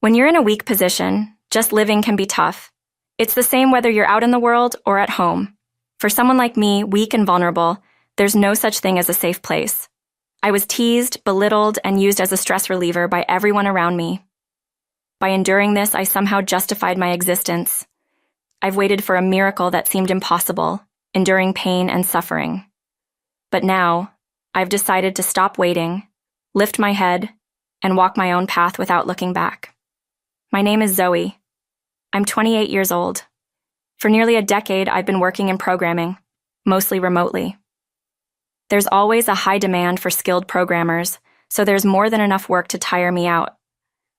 When you're in a weak position, just living can be tough. It's the same whether you're out in the world or at home. For someone like me, weak and vulnerable, there's no such thing as a safe place. I was teased, belittled, and used as a stress reliever by everyone around me. By enduring this, I somehow justified my existence. I've waited for a miracle that seemed impossible, enduring pain and suffering. But now, I've decided to stop waiting, lift my head, and walk my own path without looking back. My name is Zoe. I'm 28 years old. For nearly a decade, I've been working in programming, mostly remotely. There's always a high demand for skilled programmers, so there's more than enough work to tire me out.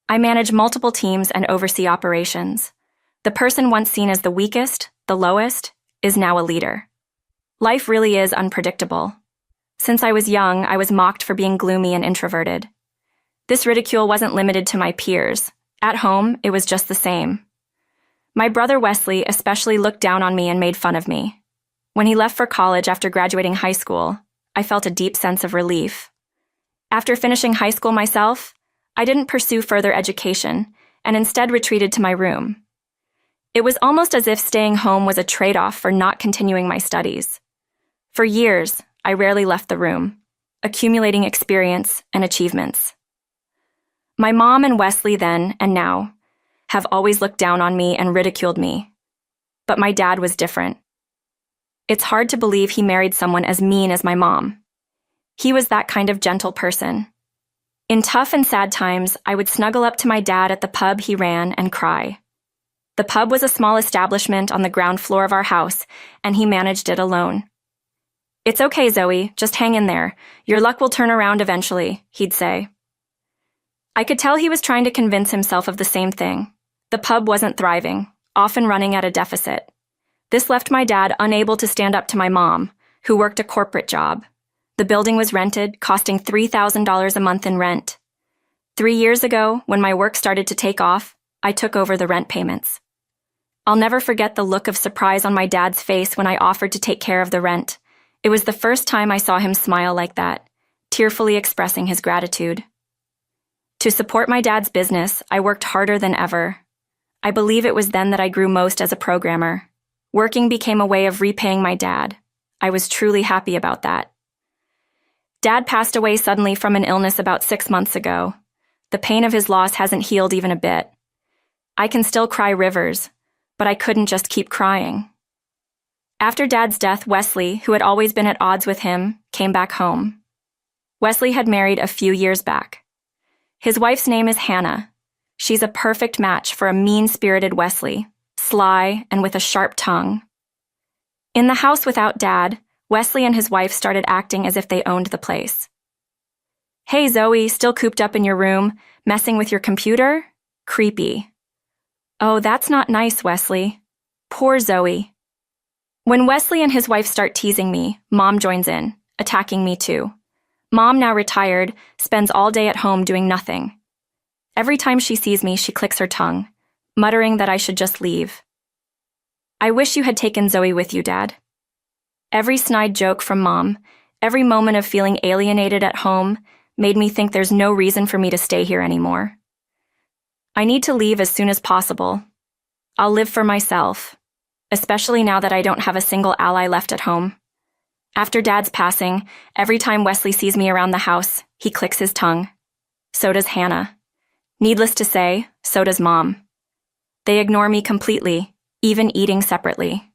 I manage multiple teams and oversee operations. The person once seen as the weakest, the lowest, is now a leader. Life really is unpredictable. Since I was young, I was mocked for being gloomy and introverted. This ridicule wasn't limited to my peers. At home, it was just the same. My brother Wesley especially looked down on me and made fun of me. When he left for college after graduating high school, I felt a deep sense of relief. After finishing high school myself, I didn't pursue further education and instead retreated to my room. It was almost as if staying home was a trade-off for not continuing my studies. For years, I rarely left the room, accumulating experience and achievements. My mom and Wesley then and now have always looked down on me and ridiculed me. But my dad was different. It's hard to believe he married someone as mean as my mom. He was that kind of gentle person. In tough and sad times, I would snuggle up to my dad at the pub he ran and cry. The pub was a small establishment on the ground floor of our house, and he managed it alone. "It's okay, Zoe, just hang in there. Your luck will turn around eventually," he'd say. I could tell he was trying to convince himself of the same thing. The pub wasn't thriving, often running at a deficit. This left my dad unable to stand up to my mom, who worked a corporate job. The building was rented, costing $3,000 a month in rent. 3 years ago, when my work started to take off, I took over the rent payments. I'll never forget the look of surprise on my dad's face when I offered to take care of the rent. It was the first time I saw him smile like that, tearfully expressing his gratitude. To support my dad's business, I worked harder than ever. I believe it was then that I grew most as a programmer. Working became a way of repaying my dad. I was truly happy about that. Dad passed away suddenly from an illness about 6 months ago. The pain of his loss hasn't healed even a bit. I can still cry rivers, but I couldn't just keep crying. After Dad's death, Wesley, who had always been at odds with him, came back home. Wesley had married a few years back. His wife's name is Hannah. She's a perfect match for a mean-spirited Wesley, sly and with a sharp tongue. In the house without Dad, Wesley and his wife started acting as if they owned the place. "Hey, Zoe, still cooped up in your room, messing with your computer? Creepy." "Oh, that's not nice, Wesley." Poor Zoe. When Wesley and his wife start teasing me, Mom joins in, attacking me too. Mom, now retired, spends all day at home doing nothing. Every time she sees me, she clicks her tongue, muttering that I should just leave. "I wish you had taken Zoe with you, Dad." Every snide joke from Mom, every moment of feeling alienated at home, made me think there's no reason for me to stay here anymore. I need to leave as soon as possible. I'll live for myself, especially now that I don't have a single ally left at home. After Dad's passing, every time Wesley sees me around the house, he clicks his tongue. So does Hannah. Needless to say, so does Mom. They ignore me completely, even eating separately.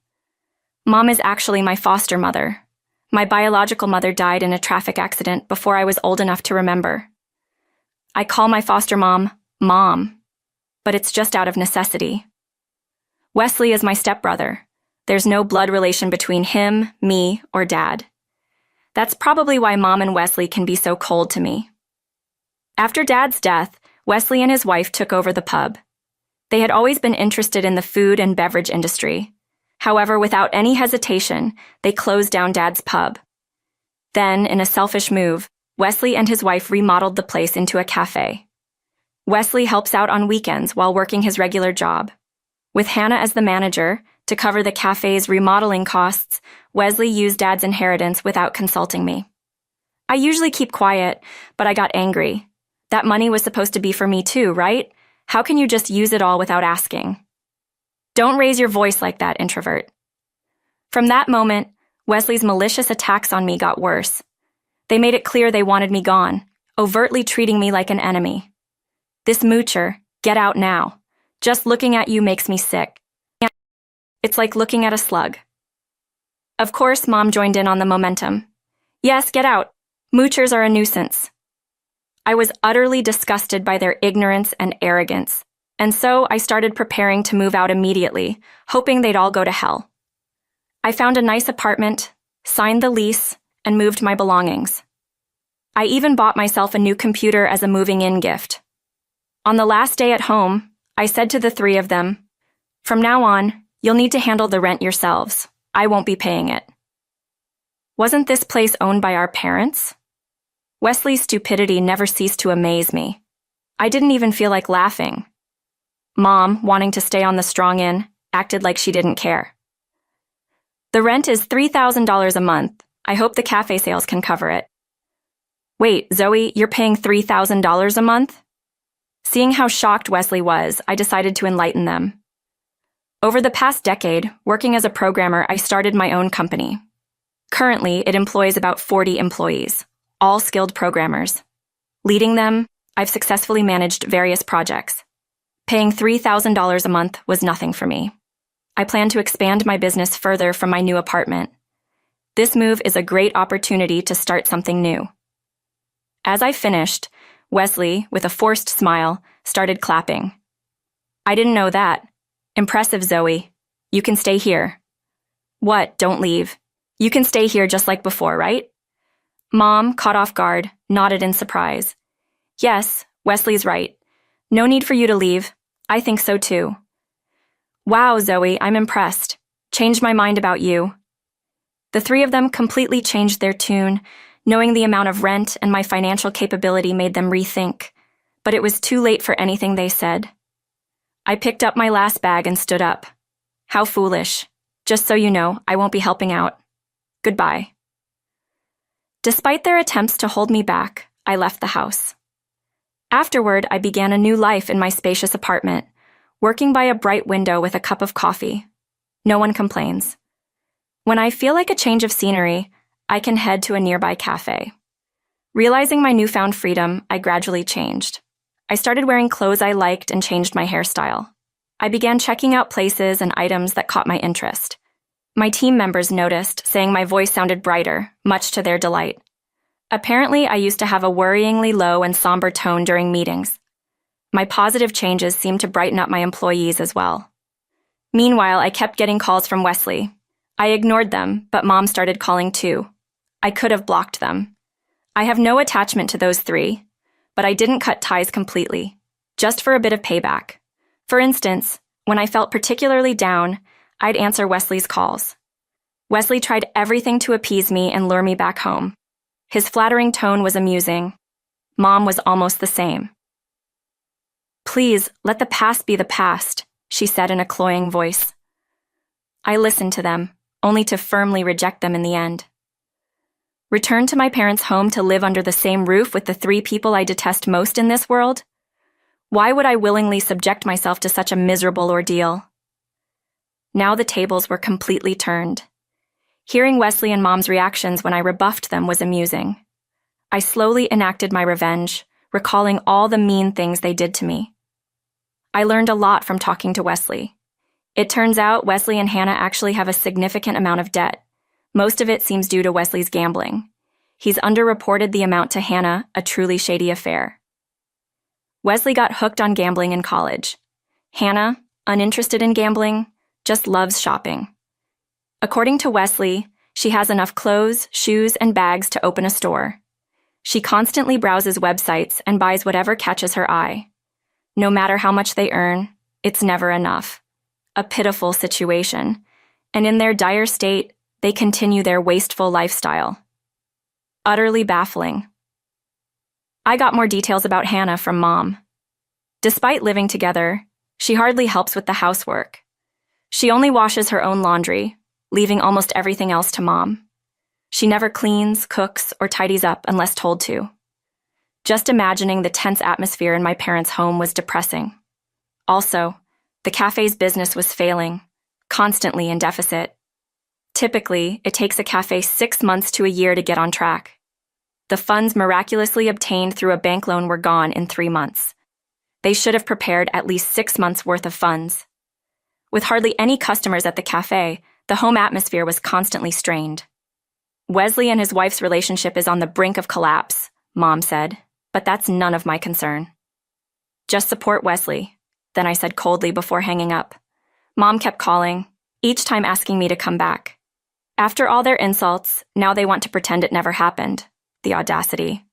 Mom is actually my foster mother. My biological mother died in a traffic accident before I was old enough to remember. I call my foster mom, Mom, but it's just out of necessity. Wesley is my stepbrother. There's no blood relation between him, me, or Dad. That's probably why Mom and Wesley can be so cold to me. After Dad's death, Wesley and his wife took over the pub. They had always been interested in the food and beverage industry. However, without any hesitation, they closed down Dad's pub. Then, in a selfish move, Wesley and his wife remodeled the place into a cafe. Wesley helps out on weekends while working his regular job. With Hannah as the manager, to cover the cafe's remodeling costs, Wesley used Dad's inheritance without consulting me. I usually keep quiet, but I got angry. That money was supposed to be for me too, right? How can you just use it all without asking? Don't raise your voice like that, introvert. From that moment, Wesley's malicious attacks on me got worse. They made it clear they wanted me gone, overtly treating me like an enemy. This moocher, get out now. Just looking at you makes me sick. It's like looking at a slug. Of course, Mom joined in on the momentum. Yes, get out. Moochers are a nuisance. I was utterly disgusted by their ignorance and arrogance, and so I started preparing to move out immediately, hoping they'd all go to hell. I found a nice apartment, signed the lease, and moved my belongings. I even bought myself a new computer as a moving-in gift. On the last day at home, I said to the three of them, "From now on, you'll need to handle the rent yourselves. I won't be paying it." Wasn't this place owned by our parents? Wesley's stupidity never ceased to amaze me. I didn't even feel like laughing. Mom, wanting to stay on the strong end, acted like she didn't care. The rent is $3,000 a month. I hope the cafe sales can cover it. Wait, Zoe, you're paying $3,000 a month? Seeing how shocked Wesley was, I decided to enlighten them. Over the past decade, working as a programmer, I started my own company. Currently, it employs about 40 employees, all skilled programmers. Leading them, I've successfully managed various projects. Paying $3,000 a month was nothing for me. I plan to expand my business further from my new apartment. This move is a great opportunity to start something new. As I finished, Wesley, with a forced smile, started clapping. I didn't know that. Impressive, Zoe. You can stay here. What? Don't leave. You can stay here just like before, right? Mom, caught off guard, nodded in surprise. Yes, Wesley's right. No need for you to leave. I think so too. Wow, Zoe, I'm impressed. Changed my mind about you. The three of them completely changed their tune, knowing the amount of rent and my financial capability made them rethink. But it was too late for anything they said. I picked up my last bag and stood up. How foolish. Just so you know, I won't be helping out. Goodbye. Despite their attempts to hold me back, I left the house. Afterward, I began a new life in my spacious apartment, working by a bright window with a cup of coffee. No one complains. When I feel like a change of scenery, I can head to a nearby cafe. Realizing my newfound freedom, I gradually changed. I started wearing clothes I liked and changed my hairstyle. I began checking out places and items that caught my interest. My team members noticed, saying my voice sounded brighter, much to their delight. Apparently, I used to have a worryingly low and somber tone during meetings. My positive changes seemed to brighten up my employees as well. Meanwhile, I kept getting calls from Wesley. I ignored them, but Mom started calling too. I could have blocked them. I have no attachment to those three, but I didn't cut ties completely, just for a bit of payback. For instance, when I felt particularly down, I'd answer Wesley's calls. Wesley tried everything to appease me and lure me back home. His flattering tone was amusing. Mom was almost the same. "Please, let the past be the past," she said in a cloying voice. I listened to them, only to firmly reject them in the end. Return to my parents' home to live under the same roof with the three people I detest most in this world? Why would I willingly subject myself to such a miserable ordeal? Now the tables were completely turned. Hearing Wesley and Mom's reactions when I rebuffed them was amusing. I slowly enacted my revenge, recalling all the mean things they did to me. I learned a lot from talking to Wesley. It turns out Wesley and Hannah actually have a significant amount of debt. Most of it seems due to Wesley's gambling. He's underreported the amount to Hannah, a truly shady affair. Wesley got hooked on gambling in college. Hannah, uninterested in gambling, just loves shopping. According to Wesley, she has enough clothes, shoes, and bags to open a store. She constantly browses websites and buys whatever catches her eye. No matter how much they earn, it's never enough. A pitiful situation, and in their dire state, they continue their wasteful lifestyle. Utterly baffling. I got more details about Hannah from Mom. Despite living together, she hardly helps with the housework. She only washes her own laundry, leaving almost everything else to Mom. She never cleans, cooks, or tidies up unless told to. Just imagining the tense atmosphere in my parents' home was depressing. Also, the cafe's business was failing, constantly in deficit. Typically, it takes a cafe 6 months to a year to get on track. The funds miraculously obtained through a bank loan were gone in 3 months. They should have prepared at least 6 months' worth of funds. With hardly any customers at the cafe, the home atmosphere was constantly strained. Wesley and his wife's relationship is on the brink of collapse, Mom said, but that's none of my concern. Just support Wesley, then I said coldly before hanging up. Mom kept calling, each time asking me to come back. After all their insults, now they want to pretend it never happened. The audacity.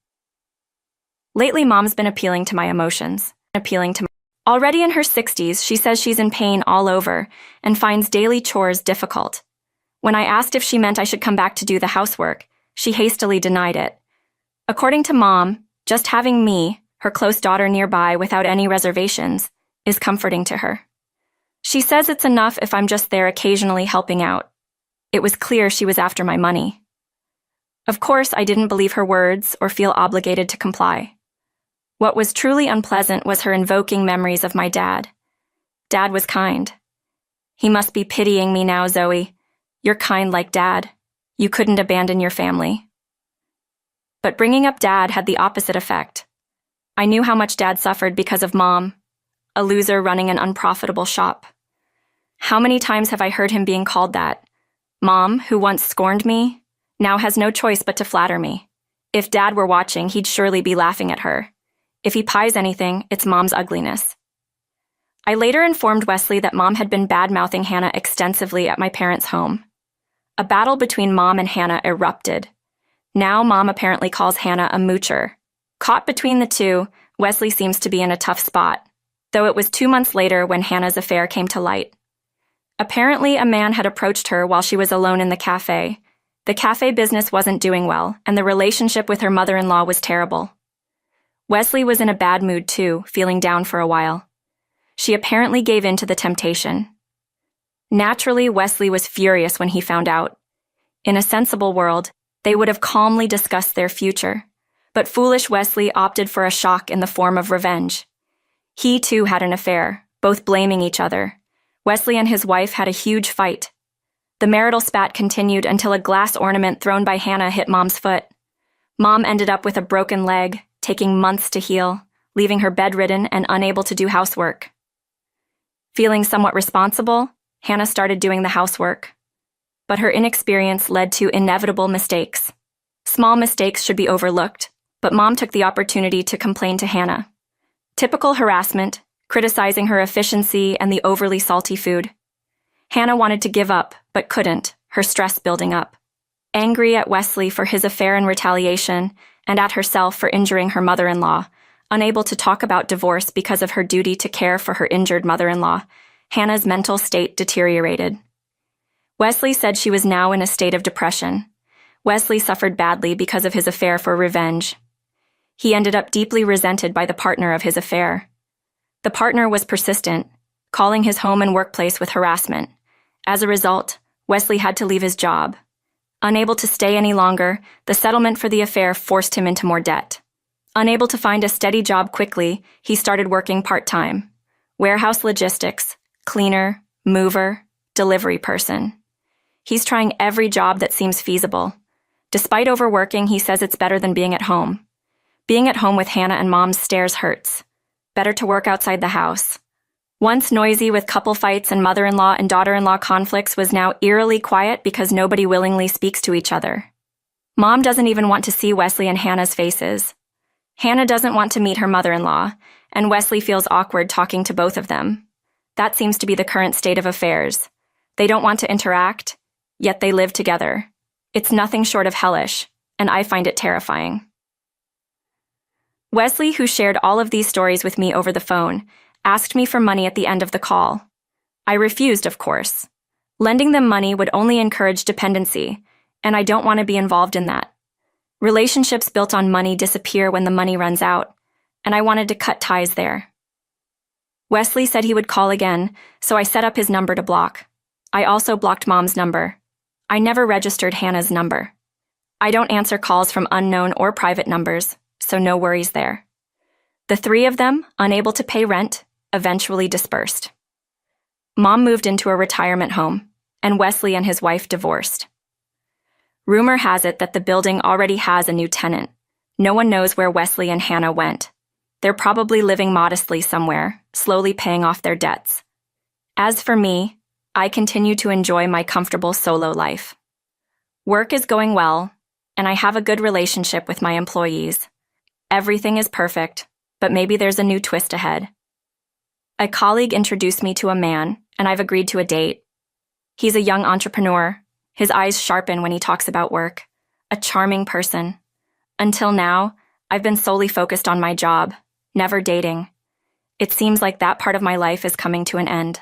Lately, Mom's been appealing to my emotions. Already in her 60s, she says she's in pain all over and finds daily chores difficult. When I asked if she meant I should come back to do the housework, she hastily denied it. According to Mom, just having me, her close daughter nearby without any reservations, is comforting to her. She says it's enough if I'm just there occasionally helping out. It was clear she was after my money. Of course, I didn't believe her words or feel obligated to comply. What was truly unpleasant was her invoking memories of my dad. Dad was kind. He must be pitying me now, Zoe. You're kind like Dad. You couldn't abandon your family. But bringing up Dad had the opposite effect. I knew how much Dad suffered because of Mom, a loser running an unprofitable shop. How many times have I heard him being called that? Mom, who once scorned me, now has no choice but to flatter me. If Dad were watching, he'd surely be laughing at her. If he pies anything, it's Mom's ugliness. I later informed Wesley that Mom had been bad-mouthing Hannah extensively at my parents' home. A battle between Mom and Hannah erupted. Now Mom apparently calls Hannah a moocher. Caught between the two, Wesley seems to be in a tough spot, though it was 2 months later when Hannah's affair came to light. Apparently, a man had approached her while she was alone in the cafe. The cafe business wasn't doing well, and the relationship with her mother-in-law was terrible. Wesley was in a bad mood too, feeling down for a while. She apparently gave in to the temptation. Naturally, Wesley was furious when he found out. In a sensible world, they would have calmly discussed their future, but foolish Wesley opted for a shock in the form of revenge. He too had an affair, both blaming each other. Wesley and his wife had a huge fight. The marital spat continued until a glass ornament thrown by Hannah hit Mom's foot. Mom ended up with a broken leg, taking months to heal, leaving her bedridden and unable to do housework. Feeling somewhat responsible, Hannah started doing the housework. But her inexperience led to inevitable mistakes. Small mistakes should be overlooked, but Mom took the opportunity to complain to Hannah. Typical harassment, criticizing her efficiency and the overly salty food. Hannah wanted to give up, but couldn't, her stress building up. Angry at Wesley for his affair and retaliation, and at herself for injuring her mother-in-law, unable to talk about divorce because of her duty to care for her injured mother-in-law, Hannah's mental state deteriorated. Wesley said she was now in a state of depression. Wesley suffered badly because of his affair for revenge. He ended up deeply resented by the partner of his affair. The partner was persistent, calling his home and workplace with harassment. As a result, Wesley had to leave his job. Unable to stay any longer, the settlement for the affair forced him into more debt. Unable to find a steady job quickly, he started working part-time. Warehouse logistics, cleaner, mover, delivery person. He's trying every job that seems feasible. Despite overworking, he says it's better than being at home. Being at home with Hannah and Mom's stares hurts. Better to work outside the house. Once noisy with couple fights and mother-in-law and daughter-in-law conflicts was now eerily quiet because nobody willingly speaks to each other. Mom doesn't even want to see Wesley and Hannah's faces. Hannah doesn't want to meet her mother-in-law, and Wesley feels awkward talking to both of them. That seems to be the current state of affairs. They don't want to interact, yet they live together. It's nothing short of hellish, and I find it terrifying. Wesley, who shared all of these stories with me over the phone, asked me for money at the end of the call. I refused, of course. Lending them money would only encourage dependency, and I don't want to be involved in that. Relationships built on money disappear when the money runs out, and I wanted to cut ties there. Wesley said he would call again, so I set up his number to block. I also blocked Mom's number. I never registered Hannah's number. I don't answer calls from unknown or private numbers, so no worries there. The three of them, unable to pay rent, eventually dispersed. Mom moved into a retirement home, and Wesley and his wife divorced. Rumor has it that the building already has a new tenant. No one knows where Wesley and Hannah went. They're probably living modestly somewhere, slowly paying off their debts. As for me, I continue to enjoy my comfortable solo life. Work is going well, and I have a good relationship with my employees. Everything is perfect, but maybe there's a new twist ahead. A colleague introduced me to a man, and I've agreed to a date. He's a young entrepreneur. His eyes sharpen when he talks about work. A charming person. Until now, I've been solely focused on my job, never dating. It seems like that part of my life is coming to an end.